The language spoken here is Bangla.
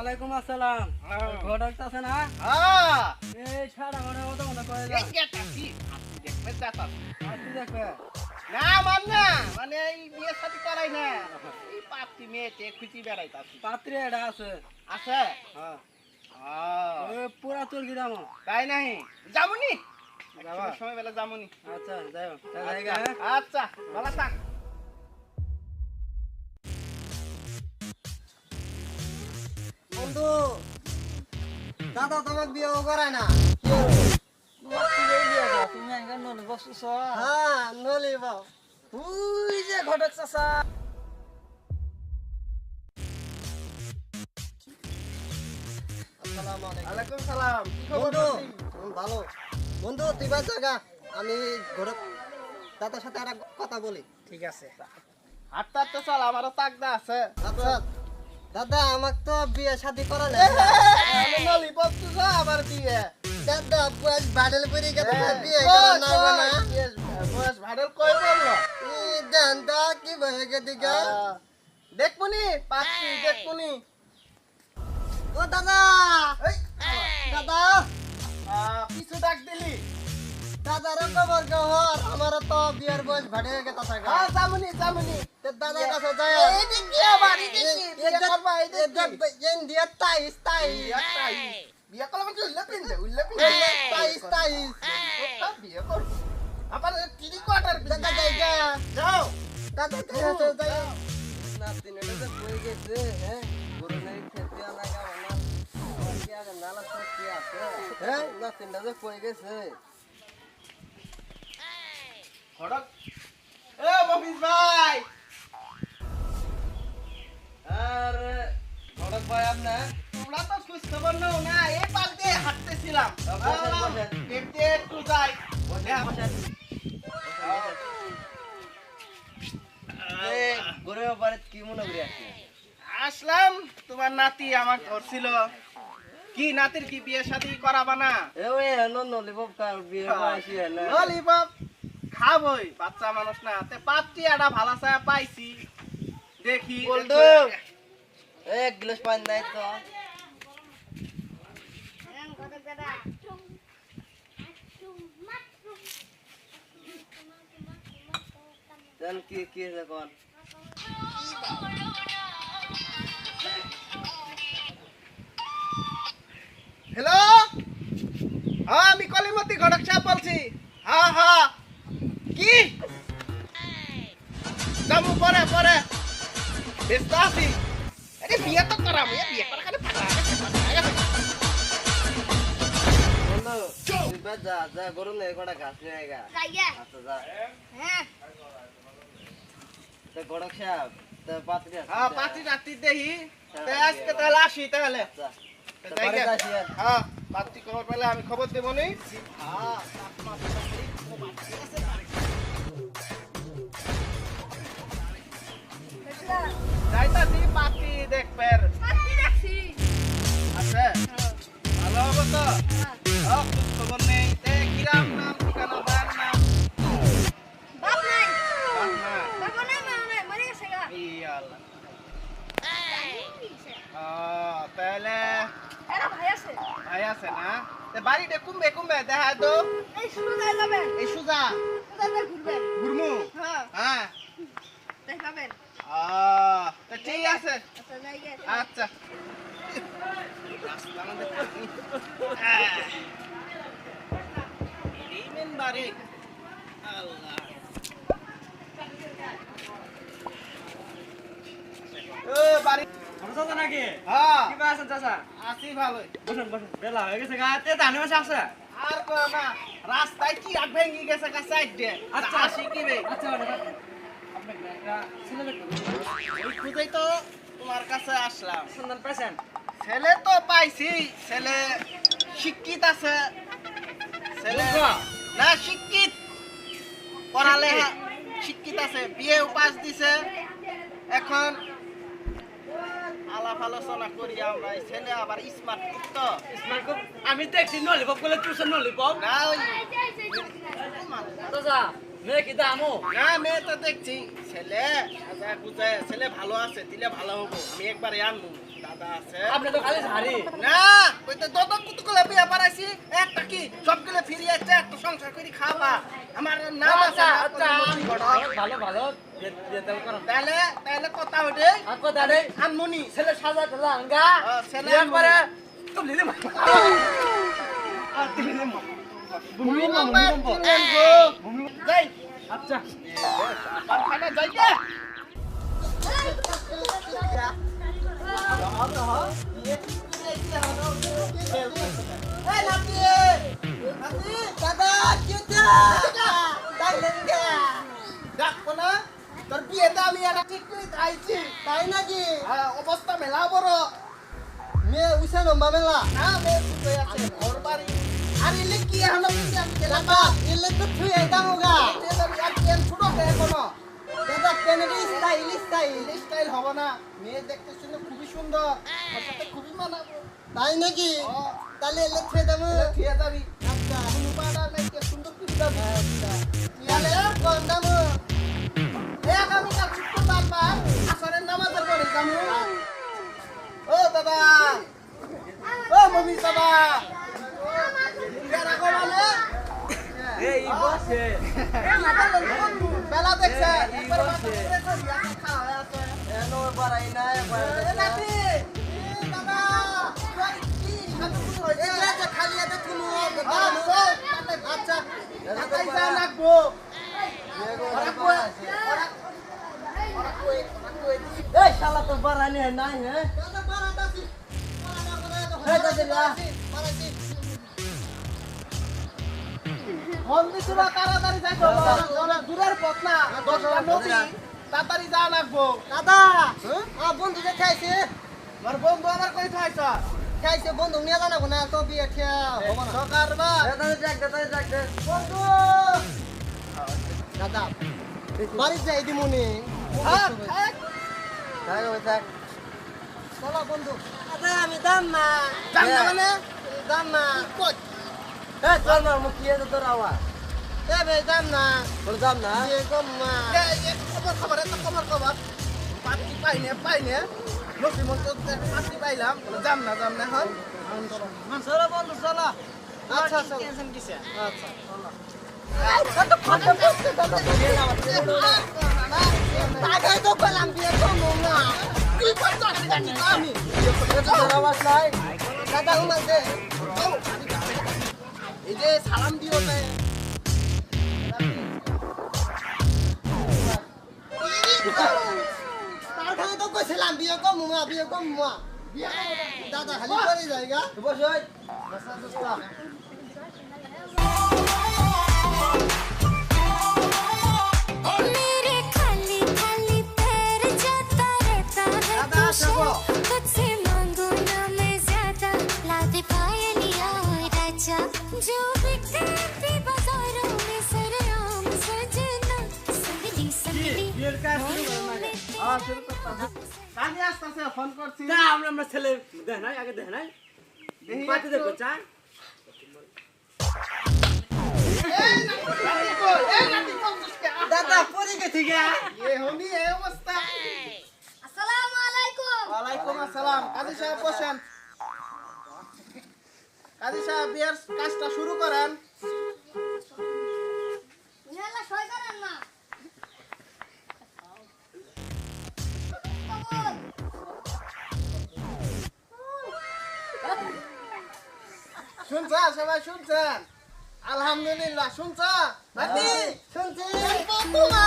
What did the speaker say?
ওয়ালাইকুম আসসালাম। ঘটক আছে না? হ্যাঁ এই সারা ঘরে মতো মনে করে এই গেটাছি আপনি দেখবেন যাতা আসি দেখবে। না না মানে এই বিয়ে শাদী করাই না এই পাপটি মেয়েতে খুঁজি বেড়াইতাছি পাত্রে এটা আছে। আছে হ্যাঁ ও পুরা চর্গি দাম। তাই নাহি যামুনি যাবা? সময় বেলা যামুনি আচ্ছা যাও আচ্ছা ভালো থাক বন্ধু দাদা তোমাকে বিয়ে করায় না। তুমি একদম নলে বসছ। হ্যাঁ নলি বাও তুই যে ঘটক চাচা। আসসালামু আলাইকুম। ওয়ালাইকুম সালাম কি খবর বন্ধু বন্ধু? ভালো বন্ধু তুই বাদ জায়গা আমি ঘরে দাদার সাথে একটা কথা বলি। ঠিক আছে। হাঁটতে হাঁটতে চল আমারও তাকদা আছে আচ্ছা দাদা আমাকে তো বিয়ে শাদি করা না। আমি নলি বলছো যা আমার বিয়ে দাদা বয়স বাড়েল পড়ে গেছে বিয়ে করা না হবে না। বয়স ভাড়ার কই বললো এই দাদা কি ভয় গেছে গা। দেখবনি পাচ্ছি দেখবনি ও দাদা এই দাদা পিছু ডাক দিলি দাদার খবর গহর আমার তো বিয়ের বয়স বাড়ে গেছে থাকা। হ্যাঁ যামুনি তে দাদার কাছে যায় এই যে কি আবার এই যে কি বিয়ে করবা এই যে কি? এন দিয়া তাইস বিয়ে করলে মানে উল্লে পিন্দে তাইস ওটা বিয়ে কর আবার তিরি কোয়ার্টার দাদা জায়গা যাও দাদা কাছে যায় না তিনটা তো কই গেছে হ্যাঁ গরু নাই খেতে না গাওয়া না কি আগে নালা সব কি আছে হ্যাঁ না তিনটা তো কই গেছে খড়ক এ মফিজ ভাই আরে ঘটক ভাই আপনি তোমরা তো খোঁজ খবর নাও না এই পাশ দিয়ে হাঁটতেছিলাম বসেন। দেখতে একটু যাই গরু ব্যাপারে কি মনে করি আপনি আসলাম তোমার নাতি আমার ধরছিল কি নাতির কি বিয়ে শাদী করাবা না ওই ললিপপ কার বিয়ে বয়সী না ললিপপ খাবই বাচ্চা মানুষ না তে পাত্রী একটা ভালো ছায়া পাইছি দেখি বন্ধু এক গ্লাস পানি নাই তো জান কি কোন হ্যালো হ্যাঁ আমি কলিমতি ঘটক সাহেব বলছি হ্যাঁ হ্যাঁ কি যাবো পরে পরে ব্যস্ত আছি আরে বিয়ে তো করাম বিয়ে করা খালি ফাটা বন্ধু তুই বাদ যা গরু নেই কটা ঘাস নিয়ে আয়গা আচ্ছা যা তো গড়ক সাহেব তো পাত্রী আছে হ্যাঁ পাত্রী রাত্রি দেখি তে আজকে তাহলে আসি তাহলে আচ্ছা তো তাই পরে গে? যাসি আর। হ্যাঁ পাত্রী খবর পেলে আমি খবর দেবো নি যাইতাছি পাত্রী দেখবেন আছে ভালো হবো তো খোঁজ খবর নেই তে কিরাম নাম ঠিকানা বাড় নাম বাপ না ই আল্লাহ তাহলে ভাই আছে না তে বাড়িতে কুমবে কুমবে দেখা তো এই সুজা ঘুরমু হ্যাঁ তা ঠিক আছে আচ্ছা রাস্তা আমাদের এই মেন বাড়ি আল্লাহ ও বাড়ি চাচা নাকি হ্যাঁ কি বা আছেন চাচা আছি ভালোই বসেন বেলা হয়ে গেছে গাতে ধানে মাসে আছে আর কো না রাস্তায় কি আগ ভেঙে গেছে কা সাইড দিয়ে আচ্ছা। আসি কি বে আচ্ছা আপনি একটা ছেলে দেখুন ওই খুঁজেই তো তোমার কাছে আসলাম সন্ধান পাইছেন ছেলে তো পাইছি ছেলে শিক্ষিত আছে ছেলে না শিক্ষিত পড়ালেখা শিক্ষিত আছে বিয়ে পাস দিছে এখন আলাপ আলোচনা করি আমরা এই ছেলে আবার স্মার্ট তো স্মার্ট খুব আমি দেখছি ললিপপ গুলো তুই ললিপপ না ওই চাচা মেয়ে কি দামো না মেয়ে তো দেখছি ছেলে সাজা গুজে ছেলে ভালো আছে দিলে ভালো হবো আমি একবার আনবো দাদা আছে আপনি তো খালি ঝাড়ি না ওই তো দত কুতুকলে বিয়া পারাইছি একটা কি সবগুলো ফিরিয়ে আছে একটা সংসার করে খাবা আমার নাম আছে আচ্ছা ভালো ভালো যেতে করো তাহলে তাহলে কথা ওঠে আর কথা নেই আনমনি ছেলে সাজা টাজা আঙ্গা ছেলে বিয়ে করে তুমি দিলে যাই আচ্ছা খানা যাই গে দাদা কেটে দেখো না তোর বিয়েতে আমি একটা ঠিক করে আইছি তাই নাকি অবস্থা মেলা বড় মেয়ে উঠে নম্বা মেলা না মেয়ে শুয়ে আছে ঘর বাড়ি আর এলে কি হলো আমি গেলাম দাদা এলে তো তুই এটা হোগা আর কেন ছোট হয়ে কোনো দাদা কেনেডি স্টাইল স্টাইল হবে না মেয়ে দেখতে শুনে খুবই সুন্দর ওর সাথে খুবই মানাবো তাই নাকি ও, তাহলে এলে থুয়ে দেবো এলে খেয়ে যাবি আচ্ছা কোনো পাড়া নাই কে সুন্দর করে যাবি আচ্ছা ইয়ালে কোন দাম আমি কাল ছোট্ট বাবা আসরের নামাজের পরে যাবো ও দাদা ও মমি দাদা রাখো মানে এই বসে বেলা দেখছে এই একবার বসে। খাওয়া হয়ে আছে এনো বাড়াই না এ নাতি দাদা কি সাথে শুরু হয়েছে এগুলা যে খালি হাতে তুমি আচ্ছা তাই যা লাগবো ওরা কই ওরা কই এই শালা তো বাড়ানি নাই হ্যাঁ দাদা বারাটাছি এই দাদা না বারাটাছি মন্দির তোরা তাড়াতাড়ি যাই তো দূরের পথ না দশটা নদী তাড়াতাড়ি যা লাগবো দাদা বন্ধু যে খাইছে আমার বন্ধু আমার কই থাইছ খাইছে বন্ধু নিয়ে জানাবো না তো বিয়ে ঠিয়া হবো না সকার বা দাদা যাক দে বন্ধু দাদা বাড়ি যাই দিমুনি থাক থাক থাক চলো বন্ধু দাদা আমি দাম না জান না মানে দাম না কই এই চল না মুখিয়ে তো তোর আওয়া এ ভাই দাম না তোর দাম না বিয়ে কম না এ খবর এটা খবর পাতি পাইনে নসিমন তো পাতি পাইলাম জাম না হন চলো বন্ধু চলো আচ্ছা চলো টেনশন কিসে আচ্ছা চলো তাই তো বললাম বিয়ে কম না কি করছ আমি তোর আওয়াজ নাই দাদা ঘুমাচ্ছে এই যে সালাম দিও না তার খানে তো কইছিলাম বিয়ে কম দাদা খালি করে যায়গা বস ওই मेरे खाली खाली पैर जाता रहता है दादा, तू चलो। तुझसे मांगू ना मैं ज्यादा ला दे पायलिया राजा जो बिकते थे बाजारों में सरेआम सजना संगली संगली বিয়ের কাজ শুরু করে না শুরু করতে কাজে আসতেছে ফোন করছি না আমরা ছেলে দেখ নাই আগে দেখ নাই পাতি দেখো চা দাদা পরে গেছি গা এই অবস্থা अस्सलाम वालेकुम ওয়ালাইকুম আসসালাম কাজী সাহেব বসেন কাজী সাহেব বিয়ের কাজটা শুরু করেন ইয়ালা সই করেন না শুনছেন সবাই শুনছেন আলহামদুলিল্লাহ শুনছ নাতি শুনছি বন্ধুমা